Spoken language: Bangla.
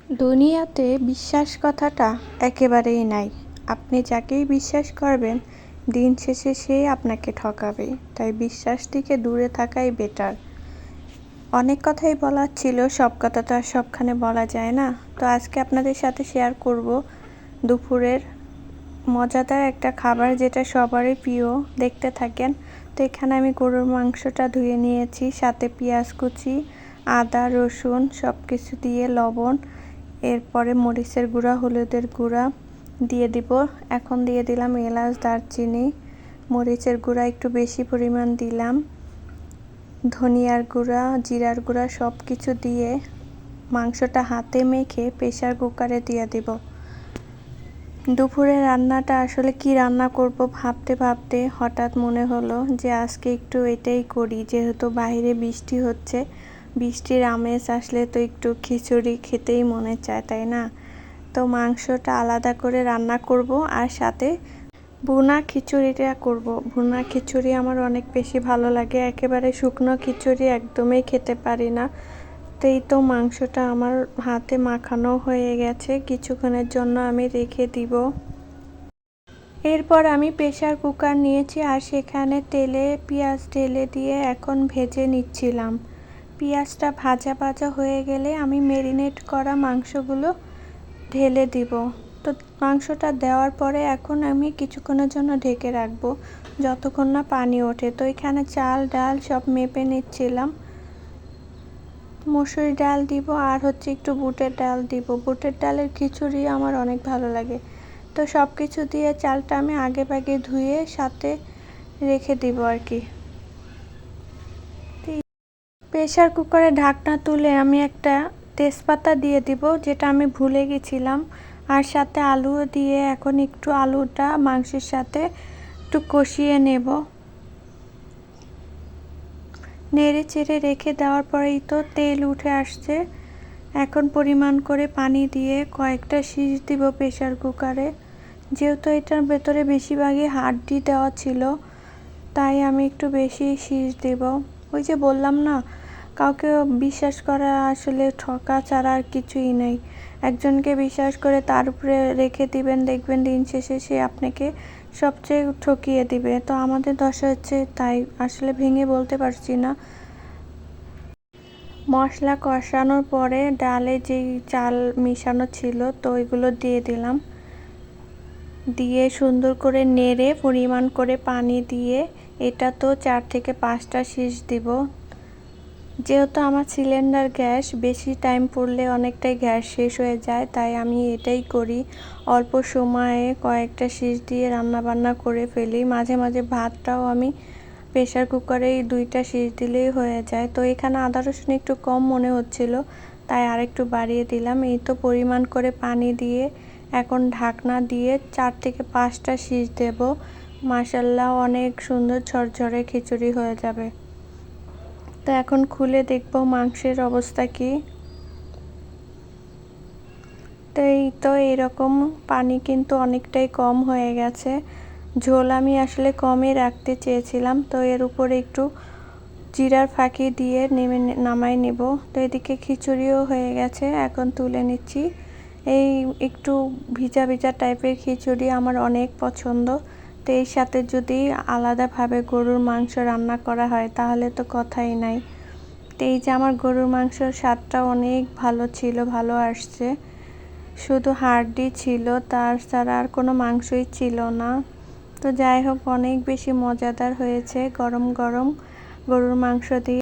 দুনিয়াতে বিশ্বাস কথাটা একেবারেই নাই। আপনি যাকেই বিশ্বাস করবেন দিন শেষে সে আপনাকে ঠকাবে। তাই বিশ্বাস থেকে দূরে থাকাই বেটার। অনেক কথাই বলার ছিল, সব কথা তো আর সবখানে বলা যায় না। তো আজকে আপনাদের সাথে শেয়ার করব দুপুরের মজাদার একটা খাবার, যেটা সবারই প্রিয়। দেখতে থাকেন। তো এখানে আমি গরুর মাংসটা ধুয়ে নিয়েছি, সাথে পেঁয়াজ কুচি, আদা রসুন সব কিছু দিয়ে লবণ, এরপরে মরিচের গুঁড়া, হলুদের গুঁড়া দিয়ে দিব। এখন দিয়ে দিলাম এলাচ, দারচিনি, মরিচের গুঁড়া একটু বেশি পরিমাণ দিলাম, ধনিয়ার গুঁড়া, জিরার গুঁড়া সব কিছু দিয়ে মাংসটা হাতে মেখে প্রেসার কুকারে দিয়ে দিব। দুপুরে রান্নাটা আসলে কি রান্না করব ভাবতে ভাবতে হঠাৎ মনে হলো যে আজকে একটু এটাই করি, যেহেতু বাইরে বৃষ্টি হচ্ছে। বৃষ্টির আমেজ আসলে তো একটু খিচুড়ি খেতেই মনে চায়, তাই না? তো মাংসটা আলাদা করে রান্না করব, আর সাথে ভুনা খিচুড়িটা করব। ভুনা খিচুড়ি আমার অনেক বেশি ভালো লাগে। একেবারে শুকনো খিচুড়ি একদমই খেতে পারি না। তো এই তো মাংসটা আমার হাতে মাখানো হয়ে গেছে, কিছুক্ষণের জন্য আমি রেখে দিব। এরপর আমি প্রেসার কুকার নিয়েছি, আর সেখানে তেলে পেঁয়াজ ঢেলে দিয়ে এখন ভেজে নিচ্ছিলাম। পেঁয়াজটা ভাজা ভাজা হয়ে গেলে আমি ম্যারিনেট করা মাংসগুলো ঢেলে দিব। তো মাংসটা দেওয়ার পরে এখন আমি কিছুক্ষণের জন্য ঢেকে রাখবো, যতক্ষণ না পানি ওঠে। তো এখানে চাল ডাল সব মেপে নিচ্ছিলাম। মসুর ডাল দিব, আর একটু বুটের ডাল দিব। বুটের ডালের খিচুড়ি আমার অনেক ভালো লাগে। তো সব কিছু দিয়ে চালটা আমি আগে ভাগে ধুয়ে সাথে রেখে দিব আর কি। প্রেসার কুকারে ঢাকনা তুলে আমি একটা তেজপাতা দিয়ে দিব, যেটা আমি ভুলে গেছিলাম। আর সাথে আলুও দিয়ে এখন একটু আলুটা মাংসের সাথে একটু কষিয়ে নেব। নেড়ে চেড়ে রেখে দেওয়ার পরেই তো তেল উঠে আসছে। এখন পরিমাণ করে পানি দিয়ে কয়েকটা সিজ দিব প্রেসার কুকারে। যেহেতু এটার ভেতরে বেশিরভাগই হাড্ডি দেওয়া ছিল, তাই আমি একটু বেশি সিজ দেব। ওই যে বললাম না, কাউকে বিশ্বাস করা আসলে ঠকা ছাড়া আর কিছুই নাই। একজনকে বিশ্বাস করে তার উপরে রেখে দিবেন, দেখবেন দিন শেষে সে আপনাকে সবচেয়ে ঠকিয়ে দিবে। তো আমাদের দশা হচ্ছে তাই, আসলে ভেঙে বলতে পারছি না। মশলা কষানোর পরে ডালে যেই চাল মিশানো ছিল তো ওইগুলো দিয়ে দিলাম, দিয়ে সুন্দর করে নেড়ে পরিমাণ করে পানি দিয়ে এটা তো 4 থেকে 5টা সিজ দিব। যেহেতু আমার সিলিন্ডার গ্যাস, বেশি টাইম পড়লে অনেকটাই গ্যাস শেষ হয়ে যায়, তাই আমি এটাই করি। অল্প সময়ে কয়েকটা সিজ দিয়ে রান্না বান্না করে ফেলি। মাঝে মাঝে ভাতটাও আমি প্রেসার কুকারেই 2টা সিজ দিলেই হয়ে যায়। তো এখানে আদা রসুন একটু কম মনে হচ্ছিল, তাই আরেকটু বাড়িয়ে দিলাম। এই তো পরিমাণ করে পানি দিয়ে এখন ঢাকনা দিয়ে 4 থেকে 5টা সিজ দেব। মাশাআল্লাহ অনেক সুন্দর ঝরঝরে খিচুড়ি হয়ে যাবে। তো এখন খুলে দেখব মাংসের অবস্থা কি। তো এই তো এরকম পানি কিন্তু অনেকটাই কম হয়ে গেছে। ঝোল আমি আসলে কমই রাখতে চেয়েছিলাম। তো এর উপরে একটু জিরার ফাঁকি দিয়ে নামাই নেব। তো এদিকে খিচুড়িও হয়ে গেছে, এখন তুলে নিচ্ছি। এই একটু ভিজা ভিজা টাইপের খিচুড়ি আমার অনেক পছন্দ। তো এর সাথে যদি আলাদাভাবে গরুর মাংস রান্না করা হয় তাহলে তো কথাই নাই। তো এই যে আমার গরুর মাংসর স্বাদটা অনেক ভালো ছিল, ভালো আসছে। শুধু হাড্ডি ছিল, তার ছাড়া আর কোনো মাংসই ছিল না। তো যাই হোক, অনেক বেশি মজাদার হয়েছে গরম গরম গরুর মাংস দিয়ে।